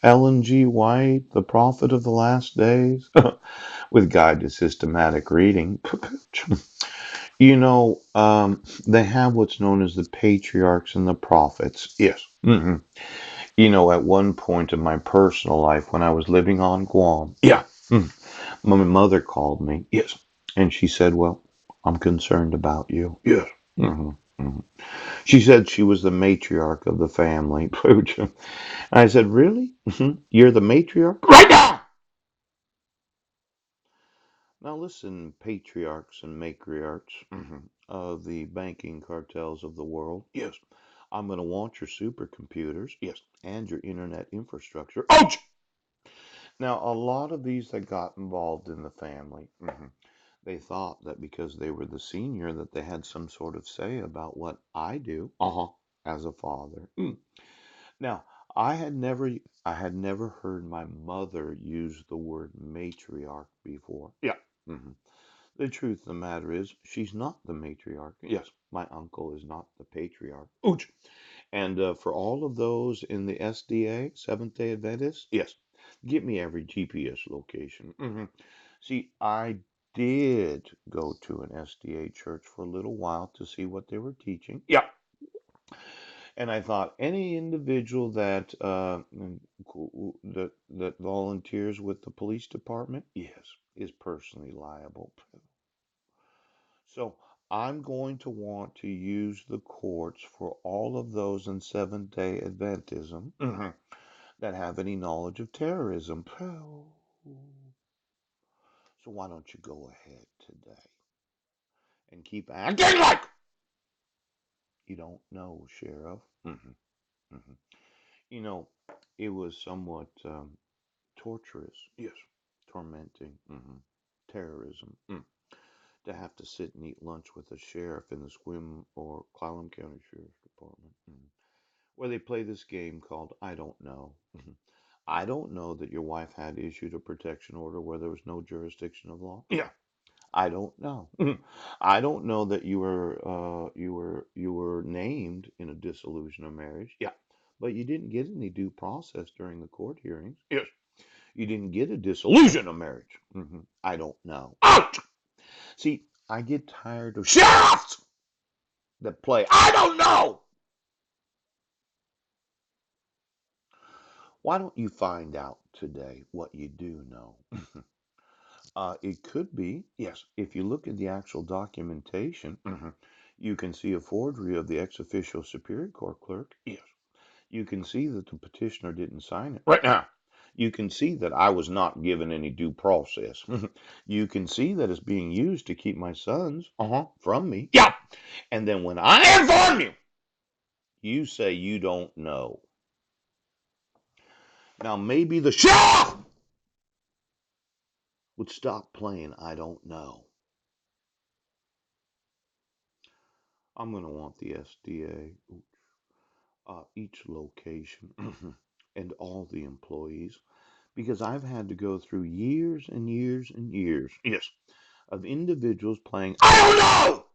Ellen G. White, The Prophet of the Last Days, with Guide to Systematic Reading. They have what's known as the patriarchs and the prophets. Yes. At one point in my personal life when I was living on Guam, yeah, my mother called me. Yes. And she said, "Well, I'm concerned about you." Yes. hmm She said she was the matriarch of the family. I said, "Really? You're the matriarch?" Right now! Now listen, patriarchs and matriarchs of the banking cartels of the world. Yes. I'm going to want your supercomputers. Yes. And your internet infrastructure. Ouch! Now, a lot of these that got involved in the family, they thought that because they were the senior that they had some sort of say about what I do as a father. Now, I had never heard my mother use the word matriarch before. Yeah. hmm The truth of the matter is, she's not the matriarch. Yes, my uncle is not the patriarch. Ouch. And for all of those in the SDA, Seventh Day Adventists, yes, give me every GPS location. See, I did go to an SDA church for a little while to see what they were teaching. Yeah. And I thought any individual that volunteers with the police department, yes, is personally liable. So I'm going to want to use the courts for all of those in Seventh Day Adventism that have any knowledge of terrorism. So why don't you go ahead today and keep acting like you don't know, Sheriff? hmm You know, it was somewhat torturous, yes, tormenting, terrorism, to have to sit and eat lunch with a sheriff in the Sequim or Clallam County Sheriff's Department, where they play this game called I Don't Know. I don't know that your wife had issued a protection order where there was no jurisdiction of law. Yeah, I don't know. I don't know that you were named in a dissolution of marriage. Yeah, but you didn't get any due process during the court hearings. Yes, you didn't get a dissolution of marriage. I don't know. Out. See, I get tired of sheriffs that play. I don't know. Why don't you find out today what you do know? It could be, yes, if you look at the actual documentation, you can see a forgery of the ex officio Superior Court clerk. Yes. You can see that the petitioner didn't sign it. Right now. You can see that I was not given any due process. You can see that it's being used to keep my sons from me. Yeah. And then when I inform you, you say you don't know. Now maybe the sheriff would stop playing I don't know. I'm going to want the SDA, each location, and all the employees, because I've had to go through years and years and years, yes, of individuals playing I don't know